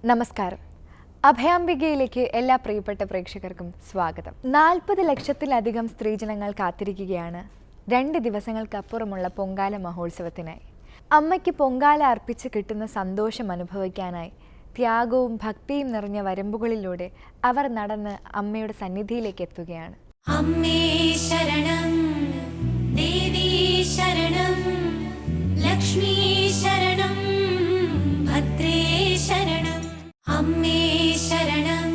നമസ്കാരം. അഭയാംബികയിലേക്ക് എല്ലാ പ്രിയപ്പെട്ട പ്രേക്ഷകർക്കും സ്വാഗതം. 40 ലക്ഷത്തിലധികം സ്ത്രീജനങ്ങൾ കാത്തിരിക്കുകയാണ് 2 ദിവസങ്ങൾക്കപ്പുറമുള്ള പൊങ്കാല മഹോത്സവത്തിനായി. അമ്മയ്ക്ക് പൊങ്കാല അർപ്പിച്ച് കിട്ടുന്ന സന്തോഷം അനുഭവിക്കാനായി ത്യാഗവും ഭക്തിയും നിറഞ്ഞ വരമ്പുകളിലൂടെ അവർ നടന്ന് അമ്മയുടെ സന്നിധിയിലേക്ക് എത്തുകയാണ്. അമ്മേ ശരണം, ദേവി ശരണം, ലക്ഷ്മി ശരണം, ഭദ്രേ ശരണം, അമ്മേ ശരണം.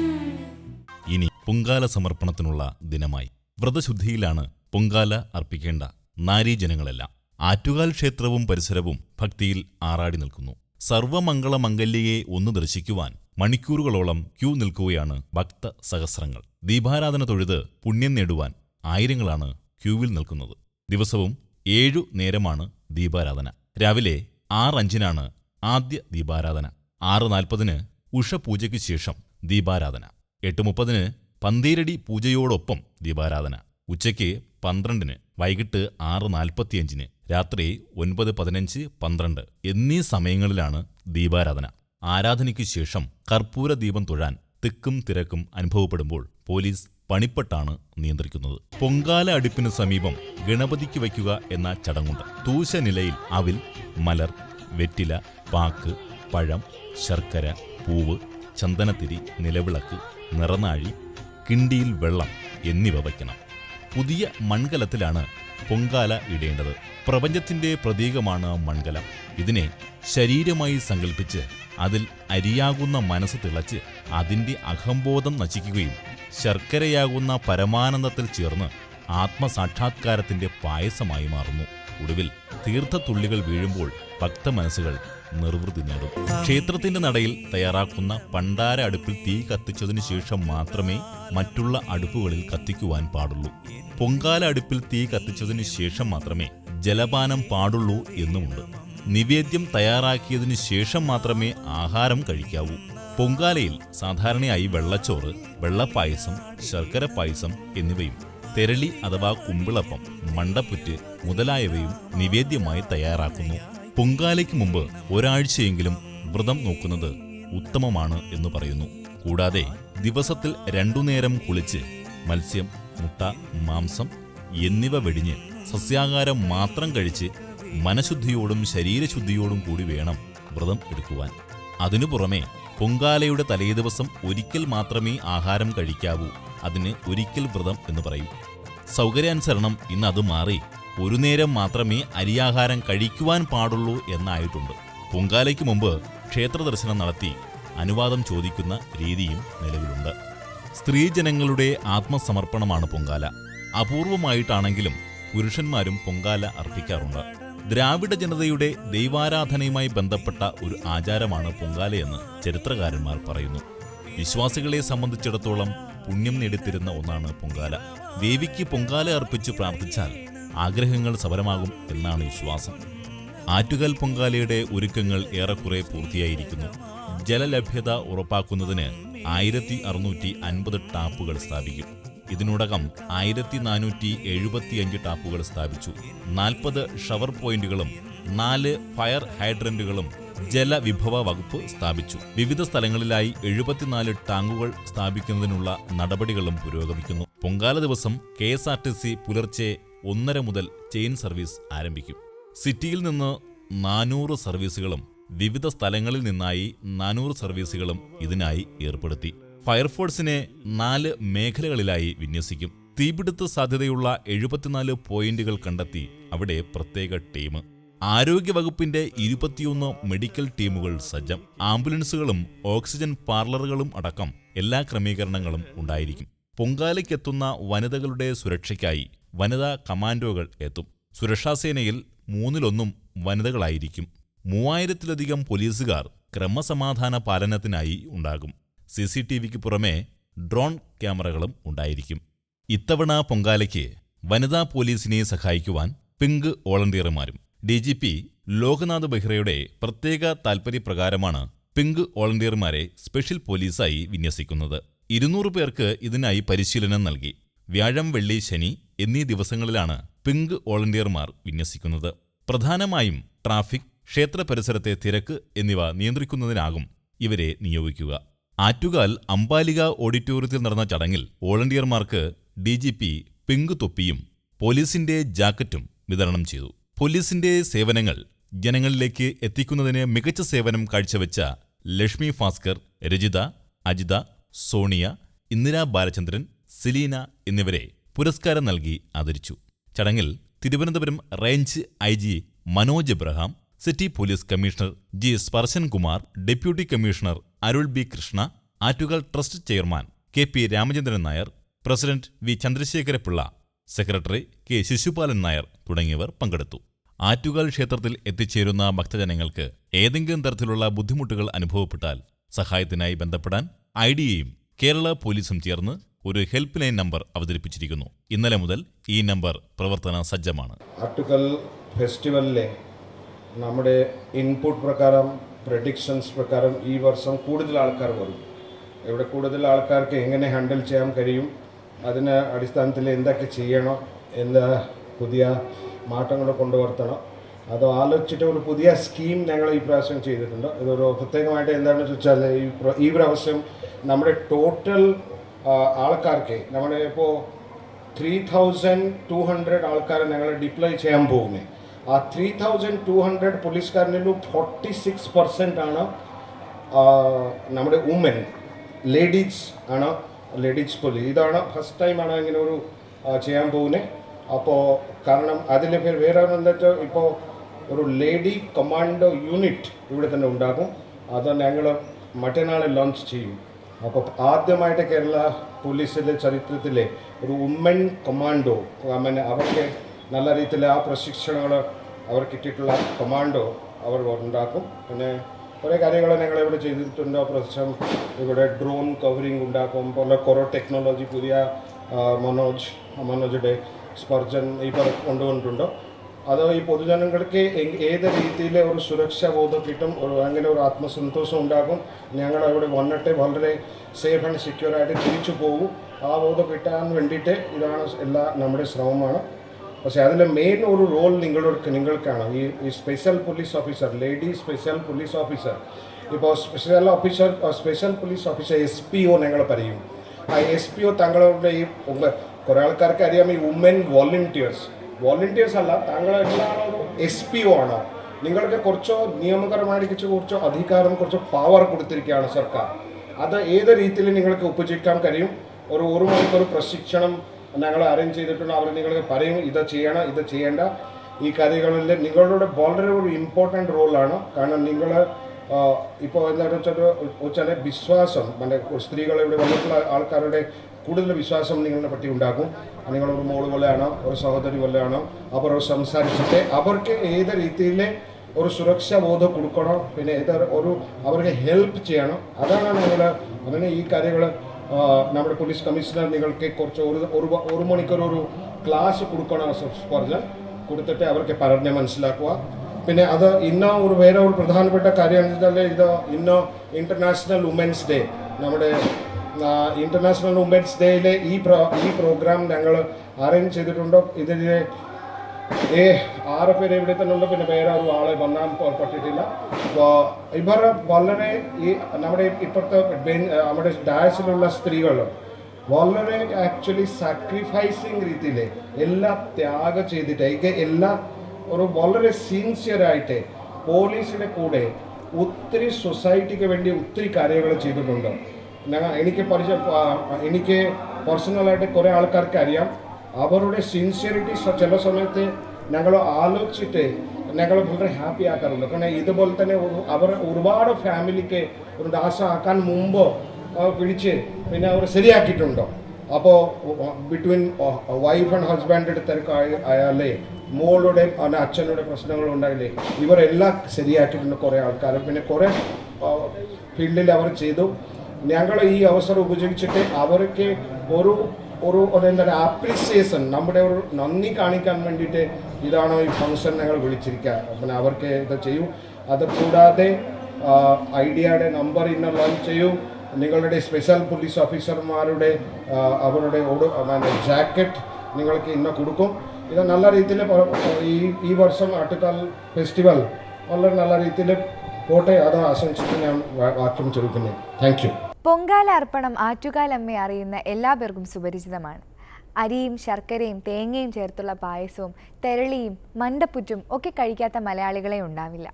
ഇനി പൊങ്കാല സമർപ്പണത്തിനുള്ള ദിനമായി. വ്രതശുദ്ധിയിലാണ് പൊങ്കാല അർപ്പിക്കേണ്ട നാരീജനങ്ങളെല്ലാം. ആറ്റുകാൽ ക്ഷേത്രവും പരിസരവും ഭക്തിയിൽ ആറാടി നിൽക്കുന്നു. സർവമംഗളമംഗല്യയെ ഒന്ന് ദർശിക്കുവാൻ മണിക്കൂറുകളോളം ക്യൂ നിൽക്കുകയാണ് ഭക്ത സഹസ്രങ്ങൾ. ദീപാരാധന തൊഴുത് പുണ്യം നേടുവാൻ ആയിരങ്ങളാണ് ക്യൂവിൽ നിൽക്കുന്നത്. ദിവസവും 7 നേരമാണ് ദീപാരാധന. രാവിലെ 6:05 ആദ്യ ദീപാരാധന, 6:40 ഉഷപൂജയ്ക്ക് ശേഷം ദീപാരാധന, 8:30 പന്തീരടി പൂജയോടൊപ്പം ദീപാരാധന, ഉച്ചയ്ക്ക് 12, വൈകിട്ട് 6:45, രാത്രി 9:15, 12 എന്നീ സമയങ്ങളിലാണ് ദീപാരാധന. ആരാധനയ്ക്ക് ശേഷം കർപ്പൂര ദീപം തൊഴാൻ തിക്കും തിരക്കും അനുഭവപ്പെടുമ്പോൾ പോലീസ് പണിപ്പെട്ടാണ് നിയന്ത്രിക്കുന്നത്. പൊങ്കാല അടുപ്പിന് സമീപം ഗണപതിക്ക് വയ്ക്കുക എന്ന ചടങ്ങുണ്ട്. തൂശനിലയിൽ അവിൽ, മലർ, വെറ്റില, പാക്ക്, പഴം, ശർക്കര, പൂവ്, ചന്ദനത്തിരി, നിലവിളക്ക്, നിറനാഴി, കിണ്ടിയിൽ വെള്ളം എന്നിവ വയ്ക്കണം. പുതിയ മൺകലത്തിലാണ് പൊങ്കാല ഇടേണ്ടത്. പ്രപഞ്ചത്തിന്റെ പ്രതീകമാണ് മൺകലം. ഇതിനെ ശരീരമായി സങ്കല്പിച്ച് അതിൽ അരിയാകുന്ന മനസ്സ് തിളച്ച് അതിൻ്റെ അഹംബോധം നശിക്കുകയും ശർക്കരയാകുന്ന പരമാനന്ദത്തിൽ ചേർന്ന് ആത്മസാക്ഷാത്കാരത്തിന്റെ പായസമായി മാറുന്നു. ഒടുവിൽ തീർത്ഥത്തുള്ളികൾ വീഴുമ്പോൾ ഭക്തമനസ്സുകൾ നിർവൃതി നേടും. ക്ഷേത്രത്തിന്റെ നടയിൽ തയ്യാറാക്കുന്ന പണ്ടാര അടുപ്പിൽ തീ കത്തിച്ചതിനു ശേഷം മാത്രമേ മറ്റുള്ള അടുപ്പുകളിൽ കത്തിക്കുവാൻ പാടുള്ളൂ. പൊങ്കാല അടുപ്പിൽ തീ കത്തിച്ചതിനു ശേഷം മാത്രമേ ജലപാനം പാടുള്ളൂ എന്നുമുണ്ട്. നിവേദ്യം തയ്യാറാക്കിയതിനു ശേഷം മാത്രമേ ആഹാരം കഴിക്കാവൂ. പൊങ്കാലയിൽ സാധാരണയായി വെള്ളച്ചോറ്, വെള്ളപ്പായസം, ശർക്കര പായസം എന്നിവയും തെരളി അഥവാ കുമ്പിളപ്പം, മണ്ടപ്പുറ്റ് മുതലായവയും നിവേദ്യമായി തയ്യാറാക്കുന്നു. പൊങ്കാലയ്ക്ക് മുമ്പ് ഒരാഴ്ചയെങ്കിലും വ്രതം നോക്കുന്നത് ഉത്തമമാണ് എന്ന് പറയുന്നു. കൂടാതെ ദിവസത്തിൽ 2 നേരം കുളിച്ച് മത്സ്യം, മുട്ട, മാംസം എന്നിവ വെടിഞ്ഞ് സസ്യാഹാരം മാത്രം കഴിച്ച് മനഃശുദ്ധിയോടും ശരീരശുദ്ധിയോടും കൂടി വേണം വ്രതം എടുക്കുവാൻ. അതിനു പുറമെ പൊങ്കാലയുടെ തലേദിവസം ഒരിക്കൽ മാത്രമേ ആഹാരം കഴിക്കാവൂ. അതിന് ഒരിക്കൽ വ്രതം എന്ന് പറയും. സൗകര്യാനുസരണം ഇന്ന് അത് മാറി 1 നേരം മാത്രമേ അരിയാഹാരം കഴിക്കുവാൻ പാടുള്ളൂ എന്നായിട്ടുണ്ട്. പൊങ്കാലയ്ക്ക് മുമ്പ് ക്ഷേത്ര ദർശനം നടത്തി അനുവാദം ചോദിക്കുന്ന രീതിയും നിലവിലുണ്ട്. സ്ത്രീജനങ്ങളുടെ ആത്മസമർപ്പണമാണ് പൊങ്കാല. അപൂർവമായിട്ടാണെങ്കിലും പുരുഷന്മാരും പൊങ്കാല അർപ്പിക്കാറുണ്ട്. ദ്രാവിഡ ജനതയുടെ ദൈവാരാധനയുമായി ബന്ധപ്പെട്ട ഒരു ആചാരമാണ് പൊങ്കാലയെന്ന് ചരിത്രകാരന്മാർ പറയുന്നു. വിശ്വാസികളെ സംബന്ധിച്ചിടത്തോളം പുണ്യം നേടിത്തരുന്ന ഒന്നാണ് പൊങ്കാല. ദേവിക്ക് പൊങ്കാല അർപ്പിച്ച് പ്രാർത്ഥിച്ചാൽ ആഗ്രഹങ്ങൾ സഫലമാകും എന്നാണ് വിശ്വാസം. ആറ്റുകാൽ പൊങ്കാലയുടെ ഒരുക്കങ്ങൾ ഏറെക്കുറെ പൂർത്തിയായിരിക്കുന്നു. ജലലഭ്യത ഉറപ്പാക്കുന്നതിന് 1650 ടാപ്പുകൾ സ്ഥാപിക്കും. ഇതിനോടകം 1475 ടാപ്പുകൾ സ്ഥാപിച്ചു. 40 ഷവർ പോയിന്റുകളും 4 ഫയർ ഹൈഡ്രന്റുകളും ജലവിഭവ വകുപ്പ് സ്ഥാപിച്ചു. വിവിധ സ്ഥലങ്ങളിലായി 74 ടാങ്കുകൾ സ്ഥാപിക്കുന്നതിനുള്ള നടപടികളും പുരോഗമിക്കുന്നു. പൊങ്കാല ദിവസം KSRTC പുലർച്ചെ 1:30 മുതൽ ചെയിൻ സർവീസ് ആരംഭിക്കും. സിറ്റിയിൽ നിന്ന് 400 സർവീസുകളും വിവിധ സ്ഥലങ്ങളിൽ നിന്നായി 400 സർവീസുകളും ഇതിനായി ഏർപ്പെടുത്തി. ഫയർഫോഴ്സിനെ 4 മേഖലകളിലായി വിന്യസിക്കും. തീപിടുത്ത സാധ്യതയുള്ള 74 പോയിന്റുകൾ കണ്ടെത്തി അവിടെ പ്രത്യേക ടീം. ആരോഗ്യവകുപ്പിന്റെ 21 മെഡിക്കൽ ടീമുകൾ സജ്ജം. ആംബുലൻസുകളും ഓക്സിജൻ പാർലറുകളും അടക്കം എല്ലാ ക്രമീകരണങ്ങളും ഉണ്ടായിരിക്കും. പൊങ്കാലയ്ക്കെത്തുന്ന വനിതകളുടെ സുരക്ഷയ്ക്കായി വനിതാ കമാൻഡോകൾ എത്തും. സുരക്ഷാസേനയിൽ 1/3 വനിതകളായിരിക്കും. 3000-ലധികം പോലീസുകാർ ക്രമസമാധാന പാലനത്തിനായി ഉണ്ടാകും. CCTVക്ക് പുറമെ ഡ്രോൺ ക്യാമറകളും ഉണ്ടായിരിക്കും. ഇത്തവണ പൊങ്കാലയ്ക്ക് വനിതാ പോലീസിനെ സഹായിക്കുവാൻ പിങ്ക് വോളണ്ടിയർമാരും. DGP ലോക്നാഥ് ബെഹ്റയുടെ പ്രത്യേക താൽപര്യപ്രകാരമാണ് പിങ്ക് വോളണ്ടിയർമാരെ സ്പെഷ്യൽ പോലീസായി വിന്യസിക്കുന്നത്. 200 പേർക്ക് ഇതിനായി പരിശീലനം നൽകി. വ്യാഴം, വെള്ളി, ശനി എന്നീ ദിവസങ്ങളിലാണ് പിങ്ക് വോളണ്ടിയർമാർ വിന്യസിക്കുന്നത്. പ്രധാനമായും ട്രാഫിക്, ക്ഷേത്ര പരിസരത്തെ തിരക്ക് എന്നിവ നിയന്ത്രിക്കുന്നതിനാകും ഇവരെ നിയോഗിക്കുക. ആറ്റുകാൽ അംബാലിക ഓഡിറ്റോറിയത്തിൽ നടന്ന ചടങ്ങിൽ വോളണ്ടിയർമാർക്ക് DGP പിങ്ക് തൊപ്പിയും പോലീസിന്റെ ജാക്കറ്റും വിതരണം ചെയ്തു. പോലീസിന്റെ സേവനങ്ങൾ ജനങ്ങളിലേക്ക് എത്തിക്കുന്നതിന് മികച്ച സേവനം കാഴ്ചവെച്ച ലക്ഷ്മി ഭാസ്കർ, രജിത, അജിത, സോണിയ, ഇന്ദിരാ ബാലചന്ദ്രൻ, സെലീന എന്നിവരെ പുരസ്കാരം നൽകി ആദരിച്ചു. ചടങ്ങിൽ Thiruvananthapuram range IG Manoj Abraham, city police commissioner G Sparshan Kumar, deputy commissioner Arul B Krishna, Attukal trust chairman KP Ramachandran Nair, president V Chandrasekharapillai, secretary K Sisupalan Nair തുടങ്ങിയവർ പങ്കെടുത്തു. ആറ്റുകാൽ ക്ഷേത്രത്തിൽ എത്തിച്ചേരുന്ന ഭക്തജനങ്ങൾക്ക് ഏതെങ്കിലും തരത്തിലുള്ള ബുദ്ധിമുട്ടുകൾ അനുഭവപ്പെട്ടാൽ സഹായത്തിനായി ബന്ധപ്പെടാൻ IDAയും കേരള പോലീസും ചേർന്ന് ഒരു ഹെൽപ്പ് ലൈൻ നമ്പർ അവതരിപ്പിച്ചിരിക്കുന്നു. ഇന്നലെ മുതൽ ഈ നമ്പർ പ്രവർത്തന സജ്ജമാണ്. ആറ്റുകാൽ ഫെസ്റ്റിവലിലെ നമ്മുടെ ഇൻപുട്ട് പ്രകാരം, പ്രഡിക്ഷൻസ് പ്രകാരം ഈ വർഷം കൂടുതൽ ആൾക്കാർ വരും. ഇവിടെ കൂടുതൽ ആൾക്കാർക്ക് എങ്ങനെ ഹാൻഡിൽ ചെയ്യാൻ കഴിയും, അതിന് അടിസ്ഥാനത്തിൽ എന്തൊക്കെ ചെയ്യണം, എന്താ പുതിയ മാറ്റങ്ങൾ കൊണ്ടുവരുത്തണം, അത് ആലോചിച്ചിട്ട് ഒരു പുതിയ സ്കീം ഞങ്ങൾ ഈ പ്രാവശ്യം ചെയ്തിട്ടുണ്ട്. ഇതൊരു പ്രത്യേകമായിട്ട് എന്താണെന്ന് ചോദിച്ചാൽ ഈ പ്രാവശ്യം നമ്മുടെ ടോട്ടൽ ആൾക്കാർക്ക് നമ്മുടെ ഇപ്പോൾ 3200 ആൾക്കാർ ഞങ്ങൾ ഡിപ്ലോയ് ചെയ്യാൻ പോകുന്നത്. ആ 3200 പോലീസുകാരനിലും 46% ആണ് നമ്മുടെ വുമൻ, ലേഡീസ് ആണ്, ലേഡീസ് പോലീസ്. ഇതാണ് ഫസ്റ്റ് ടൈമാണ് ഇങ്ങനെ ഒരു ചെയ്യാൻ പോകുന്നത്. അപ്പോൾ കാരണം അതിൽ വേറെ എന്താ വെച്ചാൽ ഇപ്പോൾ ഒരു ലേഡി കമാൻഡോ യൂണിറ്റ് ഇവിടെ തന്നെ ഉണ്ടാകും. അത് ഞങ്ങൾ മറ്റന്നാൾ ലോഞ്ച് ചെയ്യും. അപ്പോൾ ആദ്യമായിട്ട് കേരള പോലീസിലെ ചരിത്രത്തിലെ ഒരു വുമൻ കമാൻഡോ, അവർക്ക് നല്ല രീതിയിൽ ആ പ്രശിക്ഷണങ്ങൾ അവർ കിട്ടിയിട്ടുള്ള കമാൻഡോ അവർ ഉണ്ടാക്കും. പിന്നെ കുറേ കാര്യങ്ങൾ ഞങ്ങൾ ഇവിടെ ചെയ്തിട്ടുണ്ട്. പ്രശ്നം ഇവിടെ ഡ്രോൺ കവറിങ് ഉണ്ടാക്കും, പോലെ കുറേ ടെക്നോളജി പുതിയ മനോജുടെ സ്പർജൻ ഇവർ കൊണ്ടുവന്നിട്ടുണ്ട്. അത് ഈ പൊതുജനങ്ങൾക്ക് ഏത് രീതിയിൽ ഒരു സുരക്ഷാ ബോധം കിട്ടും, അങ്ങനെ ഒരു ആത്മസന്തോഷം ഉണ്ടാകും. ഞങ്ങൾ അവിടെ വന്നിട്ട് വളരെ സേഫ് ആൻഡ് സെക്യൂർ ആയിട്ട് തിരിച്ചു പോകും. ആ ബോധം കിട്ടാൻ വേണ്ടിയിട്ട് ഇതാണ് എല്ലാ നമ്മുടെ ശ്രമമാണ്. പക്ഷേ അതിൽ മെയിൻ ഒരു റോൾ നിങ്ങൾക്കാണ്. ഈ special police officer, lady special police officer, ഇപ്പോൾ സ്പെഷ്യൽ പോലീസ് ഓഫീസർ SPO ഞങ്ങൾ പറയും. ആ SPO തങ്ങളുടെ ഈ കുറേ ആൾക്കാർക്ക് അറിയാം, ഈ വുമൻ വോളണ്ടിയേഴ്സ് അല്ല, താങ്കളെല്ലാം ഒരു SPO ആണ്. നിങ്ങൾക്ക് കുറച്ചോ നിയമപരമായിട്ട് കുറച്ചോ അധികാരം, കുറച്ച് പവർ കൊടുത്തിരിക്കുകയാണ് സർക്കാർ. അത് ഏത് രീതിയിൽ നിങ്ങൾക്ക് ഉപയോഗിക്കാൻ കഴിയും. ഒരു മണിക്കൂർ പ്രശിക്ഷണം ഞങ്ങൾ അറേഞ്ച് ചെയ്തിട്ടുണ്ട്. അവർ നിങ്ങൾക്ക് പറയും ഇത് ചെയ്യണം, ഇത് ചെയ്യേണ്ട. ഈ കാര്യങ്ങളിൽ നിങ്ങളുടെ വളരെ ഒരു ഇമ്പോർട്ടൻ്റ് റോളാണ്. കാരണം നിങ്ങൾ ഇപ്പോൾ എന്താണെന്ന് വെച്ചാൽ വിശ്വാസം, സ്ത്രീകൾ ഇവിടെ വന്നിട്ടുള്ള ആൾക്കാരുടെ കൂടുതൽ വിശ്വാസം നിങ്ങളെ പറ്റി ഉണ്ടാകും. നിങ്ങളൊരു മോള് പോലെയാണോ, ഒരു സഹോദരി പോലെയാണോ, അവർ സംസാരിച്ചിട്ട് അവർക്ക് ഏത് രീതിയിൽ ഒരു സുരക്ഷാ ബോധം കൊടുക്കണം, പിന്നെ അവർക്ക് ഹെൽപ്പ് ചെയ്യണം. അതാണ് ഞങ്ങൾ അങ്ങനെ ഈ കാര്യങ്ങൾ നമ്മുടെ പോലീസ് കമ്മീഷണർ നിങ്ങൾക്ക് കുറച്ച് ഒരു മണിക്കൂർ ഒരു ക്ലാസ് കൊടുക്കണം, സ്പർജൻ കൊടുത്തിട്ട് അവർക്ക് പറഞ്ഞ് മനസ്സിലാക്കുക. പിന്നെ അത് ഇന്ന് വേറെ ഒരു പ്രധാനപ്പെട്ട കാര്യമെന്ന് വെച്ചാൽ ഇത് ഇന്ന് ഇൻ്റർനാഷണൽ വുമൻസ് ഡേ. നമ്മുടെ ഇൻ്റർനാഷണൽ വുമൻസ് ഡേയിലെ ഈ പ്രോഗ്രാം ഞങ്ങൾ അറേഞ്ച് ചെയ്തിട്ടുണ്ട്. ഇതിൽ 6 പേര് ഇവിടെ തന്നെ ഉണ്ട്, പിന്നെ വേറെ ഒരു ആളെ വന്നാൻ പറ്റിയിട്ടില്ല. ഇവർ വളരെ നമ്മുടെ ഇപ്പോഴത്തെ നമ്മുടെ ഡാൻസിലുള്ള സ്ത്രീകൾ വളരെ ആക്ച്വലി സാക്രിഫൈസിങ് രീതിയിൽ എല്ലാം ത്യാഗം ചെയ്തിട്ട് ഒരു വളരെ സിൻസിയറായിട്ട് പോലീസിൻ്റെ കൂടെ ഒത്തിരി സൊസൈറ്റിക്ക് വേണ്ടി ഒത്തിരി കാര്യങ്ങൾ ചെയ്തിട്ടുണ്ട്. എനിക്ക് പേഴ്സണലായിട്ട് കുറേ ആൾക്കാർക്ക് അറിയാം. അവരുടെ സിൻസിയറിറ്റി ചില സമയത്ത് ഞങ്ങൾ ആലോചിച്ചിട്ട് ഞങ്ങൾ വളരെ ഹാപ്പി ആക്കാറുണ്ട്. കാരണം ഇതുപോലെ തന്നെ അവർ ഒരുപാട് ഫാമിലിക്ക് ഒരു നാശമാക്കാൻ മുമ്പ് പിടിച്ച് പിന്നെ അവർ ശരിയാക്കിയിട്ടുണ്ടോ. അപ്പോൾ ബിറ്റ്വീൻ വൈഫ് ആൻഡ് ഹസ്ബൻഡിൻ്റെ തിരക്ക് ആയാലേ, മോളുടെ അച്ഛനുടെ പ്രശ്നങ്ങൾ ഉണ്ടായില്ലേ, ഇവരെല്ലാം ശരിയാക്കിയിട്ടുണ്ട് കുറേ ആൾക്കാർ. പിന്നെ കുറേ ഫീൽഡിൽ അവർ ചെയ്തു. ഞങ്ങൾ ഈ അവസരം ഉപയോഗിച്ചിട്ട് അവർക്ക് ഒരു എന്താ അപ്രീസിയേഷൻ, നമ്മുടെ ഒരു നന്ദി കാണിക്കാൻ വേണ്ടിയിട്ട് ഇതാണ് ഈ ഫംഗ്ഷൻ ഞങ്ങൾ വിളിച്ചിരിക്കുക. പിന്നെ അവർക്ക് ഇത് ചെയ്യൂ. അത് കൂടാതെ ഐഡിയയുടെ നമ്പർ ഇന്ന് ലോഞ്ച് ചെയ്യൂ. നിങ്ങളുടെ സ്പെഷ്യൽ പോലീസ് ഓഫീസർമാരുടെ അവരുടെ ജാക്കറ്റ് നിങ്ങൾക്ക് ഇന്ന് കൊടുക്കും. ഇത് നല്ല രീതിയിൽ ഈ വർഷം ആറ്റുകാൽ ഫെസ്റ്റിവൽ വളരെ നല്ല രീതിയിൽ പോട്ടെ, അത് ആശംസിച്ച് ഞാൻ വാക്യം ചുരുക്കുന്നു. Thank you. പൊങ്കാല അർപ്പണം ആറ്റുകാലമ്മയെ അറിയുന്ന എല്ലാ പേർക്കും സുപരിചിതമാണ്. അരിയും ശർക്കരയും തേങ്ങയും ചേർത്തുള്ള പായസവും തെരളിയും മണ്ടപ്പുറ്റും ഒക്കെ കഴിക്കാത്ത മലയാളികളെ ഉണ്ടാവില്ല.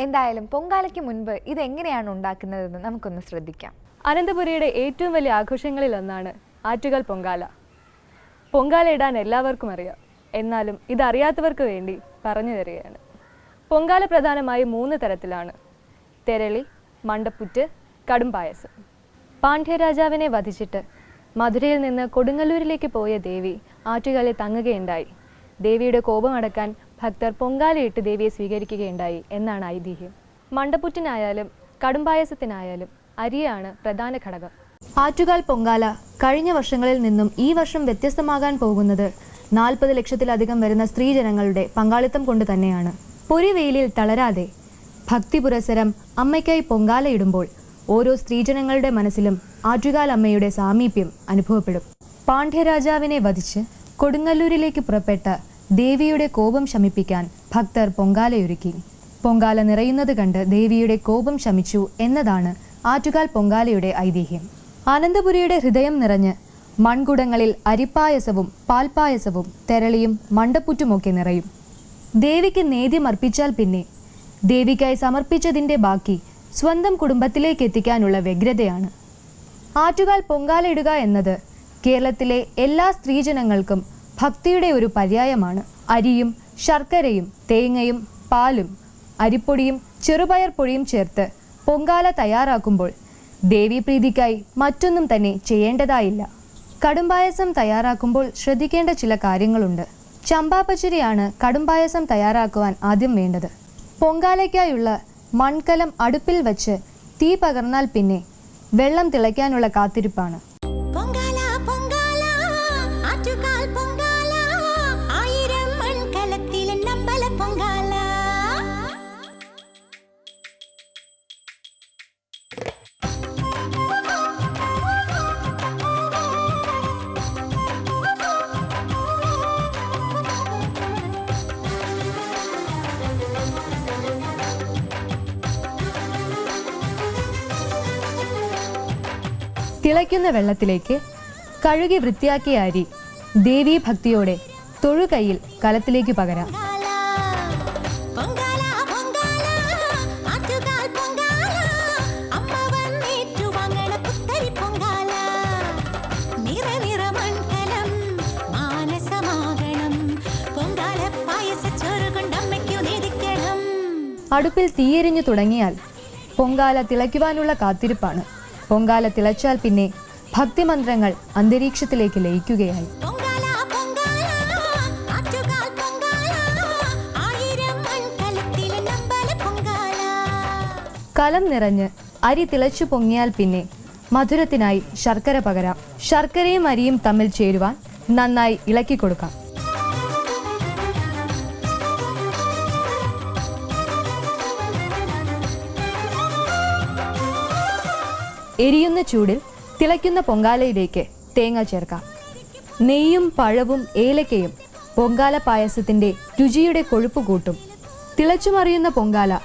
എന്തായാലും പൊങ്കാലയ്ക്ക് മുൻപ് ഇതെങ്ങനെയാണ് ഉണ്ടാക്കുന്നതെന്ന് നമുക്കൊന്ന് ശ്രദ്ധിക്കാം. അനന്തപുരിയുടെ ഏറ്റവും വലിയ ആഘോഷങ്ങളിൽ ഒന്നാണ് ആറ്റുകാൽ പൊങ്കാല. പൊങ്കാല ഇടാൻ എല്ലാവർക്കും അറിയാം, എന്നാലും ഇതറിയാത്തവർക്ക് വേണ്ടി പറഞ്ഞു തരികയാണ്. പൊങ്കാല പ്രധാനമായും 3 തരത്തിലാണ്: തെരളി, മണ്ടപ്പുറ്റ്, കടും പായസം. പാണ്ഡ്യരാജാവിനെ വധിച്ചിട്ട് മധുരയിൽ നിന്ന് കൊടുങ്ങല്ലൂരിലേക്ക് പോയ ദേവി ആറ്റുകാലിൽ തങ്ങുകയുണ്ടായി. ദേവിയുടെ കോപമടക്കാൻ ഭക്തർ പൊങ്കാലയിട്ട് ദേവിയെ സ്വീകരിക്കുകയുണ്ടായി എന്നാണ് ഐതിഹ്യം. മണ്ടപ്പുറ്റിനായാലും കടുംപായസത്തിനായാലും അരിയാണ് പ്രധാന ഘടകം. ആറ്റുകാൽ പൊങ്കാല കഴിഞ്ഞ വർഷങ്ങളിൽ നിന്നും ഈ വർഷം വ്യത്യസ്തമാകാൻ പോകുന്നത് 40 ലക്ഷത്തിലധികം വരുന്ന സ്ത്രീജനങ്ങളുടെ പങ്കാളിത്തം കൊണ്ട് തന്നെയാണ്. പൊരിവെയിലിൽ തളരാതെ ഭക്തി പുരസരം അമ്മയ്ക്കായി പൊങ്കാലയിടുമ്പോൾ ഓരോ സ്ത്രീജനങ്ങളുടെ മനസ്സിലും ആറ്റുകാൽ അമ്മയുടെ സാമീപ്യം അനുഭവപ്പെടും. പാണ്ഡ്യരാജാവിനെ വധിച്ച് കൊടുങ്ങല്ലൂരിലേക്ക് പുറപ്പെട്ട ദേവിയുടെ കോപം ശമിപ്പിക്കാൻ ഭക്തർ പൊങ്കാലയൊരുക്കി. പൊങ്കാല നിറയുന്നത് കണ്ട് ദേവിയുടെ കോപം ശമിച്ചു എന്നതാണ് ആറ്റുകാൽ പൊങ്കാലയുടെ ഐതിഹ്യം. അനന്തപുരിയുടെ ഹൃദയം നിറഞ്ഞ് മൺകുടങ്ങളിൽ അരിപ്പായസവും പാൽപ്പായസവും തെരളിയും മണ്ടപ്പുറ്റുമൊക്കെ നിറയും. ദേവിക്ക് നേദ്യം അർപ്പിച്ചാൽ പിന്നെ ദേവിക്കായി സമർപ്പിച്ചതിൻ്റെ ബാക്കി സ്വന്തം കുടുംബത്തിലേക്ക് എത്തിക്കാനുള്ള വ്യഗ്രതയാണ്. ആറ്റുകാൽ പൊങ്കാല ഇടുക എന്നത് കേരളത്തിലെ എല്ലാ സ്ത്രീജനങ്ങൾക്കും ഭക്തിയുടെ ഒരു പര്യായമാണ്. അരിയും ശർക്കരയും തേങ്ങയും പാലും അരിപ്പൊടിയും ചെറുപയർ പൊടിയും ചേർത്ത് പൊങ്കാല തയ്യാറാക്കുമ്പോൾ ദേവീപ്രീതിക്കായി മറ്റൊന്നും തന്നെ ചെയ്യേണ്ടതായില്ല. കടുംപായസം തയ്യാറാക്കുമ്പോൾ ശ്രദ്ധിക്കേണ്ട ചില കാര്യങ്ങളുണ്ട്. ചമ്പാപ്പച്ചരിയാണ് കടുംപായസം തയ്യാറാക്കുവാൻ ആദ്യം വേണ്ടത്. പൊങ്കാലയ്ക്കായുള്ള മൺകലം അടുപ്പിൽ വച്ച് തീ പകർന്നാൽ പിന്നെ വെള്ളം തിളയ്ക്കാനുള്ള കാത്തിരിപ്പാണ്. പൊങ്കാല പൊങ്കാല ആറ്റുകാൽ പൊങ്കാല, 1000 മൺകലത്തിലെ നമ്പല പൊങ്കാല. തിളയ്ക്കുന്ന വെള്ളത്തിലേക്ക് കഴുകി വൃത്തിയാക്കിയ അരി ദേവീ ഭക്തിയോടെ തൊഴുകൈയിൽ കലത്തിലേക്ക് പകരാം. പൊങ്കാല പൊങ്കാല ആറ്റുകാൽ പൊങ്കാല, അമ്മ വന്നേറ്റു വാങ്ങണ പുത്തരി പൊങ്കാല. നിറ നിറ മൺകലം മാനസമാകണം, പൊങ്കാല പായസച്ചോറ് കൊണ്ടമ്മയ്ക്കു നേദിക്കണം. അടുപ്പിൽ തീയെരിഞ്ഞു തുടങ്ങിയാൽ പൊങ്കാല തിളയ്ക്കുവാനുള്ള കാത്തിരിപ്പാണ്. പൊങ്കാല തിളച്ചാൽ പിന്നെ ഭക്തിമന്ത്രങ്ങൾ അന്തരീക്ഷത്തിലേക്ക് ലയിക്കുകയായി. പൊങ്കാല പൊങ്കാല ആറ്റുകാൽ പൊങ്കാല, 1000 മൺകലത്തിലെ നമ്പല പൊങ്കാല. കലം നിറഞ്ഞ് അരി തിളച്ചു പൊങ്ങിയാൽ പിന്നെ മധുരത്തിനായി ശർക്കര പകരാം. ശർക്കരയും അരിയും തമ്മിൽ ചേരുവാൻ നന്നായി ഇളക്കി കൊടുക്കാം. എരിയുന്ന ചൂടിൽ തിളയ്ക്കുന്ന പൊങ്കാലയിലേക്ക് തേങ്ങ ചേർക്കാം. നെയ്യും പഴവും ഏലക്കയും പൊങ്കാല പായസത്തിൻ്റെ രുചിയുടെ കൊഴുപ്പ് കൂട്ടും. തിളച്ചുമറിയുന്ന പൊങ്കാല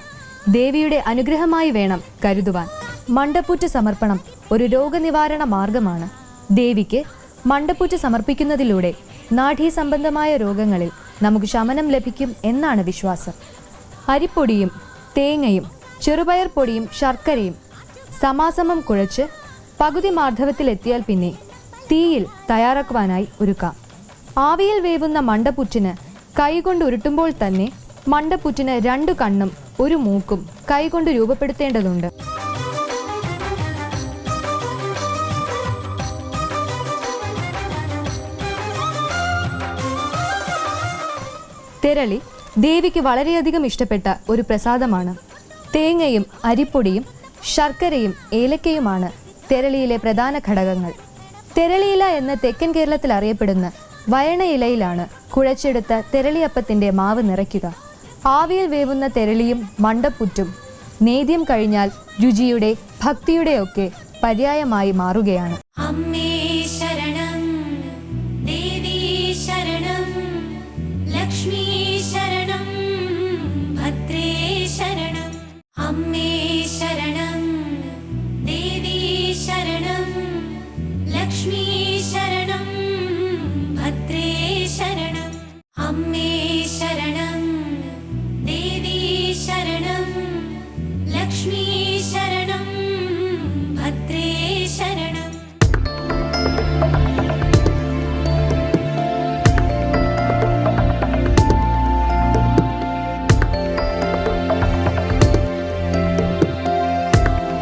ദേവിയുടെ അനുഗ്രഹമായി വേണം കരുതുവാൻ. മണ്ടപ്പുറ്റ് സമർപ്പണം ഒരു രോഗനിവാരണ മാർഗമാണ്. ദേവിക്ക് മണ്ടപ്പുറ്റ് സമർപ്പിക്കുന്നതിലൂടെ നാഡീസംബന്ധമായ രോഗങ്ങളിൽ നമുക്ക് ശമനം ലഭിക്കും എന്നാണ് വിശ്വാസം. അരിപ്പൊടിയും തേങ്ങയും ചെറുപയർ പൊടിയും ശർക്കരയും സമാസമം കുഴച്ച് പകുതി മാർദ്ധവത്തിലെത്തിയാൽ പിന്നെ തീയിൽ തയ്യാറാക്കുവാനായി ഒരുക്കാം. ആവിയിൽ വേവുന്ന മണ്ടപ്പുറ്റിന് കൈകൊണ്ട് ഉരുട്ടുമ്പോൾ തന്നെ മണ്ടപ്പുറ്റിന് 2 കണ്ണും 1 മൂക്കും കൈകൊണ്ട് രൂപപ്പെടുത്തേണ്ടതുണ്ട്. തെരളി ദേവിക്ക് വളരെയധികം ഇഷ്ടപ്പെട്ട ഒരു പ്രസാദമാണ്. തേങ്ങയും അരിപ്പൊടിയും ശർക്കരയും ഏലക്കയുമാണ് തെരളിയിലെ പ്രധാന ഘടകങ്ങൾ. തെരളിയില എന്ന് തെക്കൻ കേരളത്തിൽ അറിയപ്പെടുന്ന വയണ ഇലയിലാണ് കുഴച്ചെടുത്ത തെരളിയപ്പത്തിൻ്റെ മാവ് നിറയ്ക്കുക. ആവിയിൽ വേവുന്ന തെരളിയും മണ്ടപ്പുറ്റും നേദ്യം കഴിഞ്ഞാൽ രുചിയുടെ ഭക്തിയുടെയൊക്കെ പര്യായമായി മാറുകയാണ്. അമ്മേ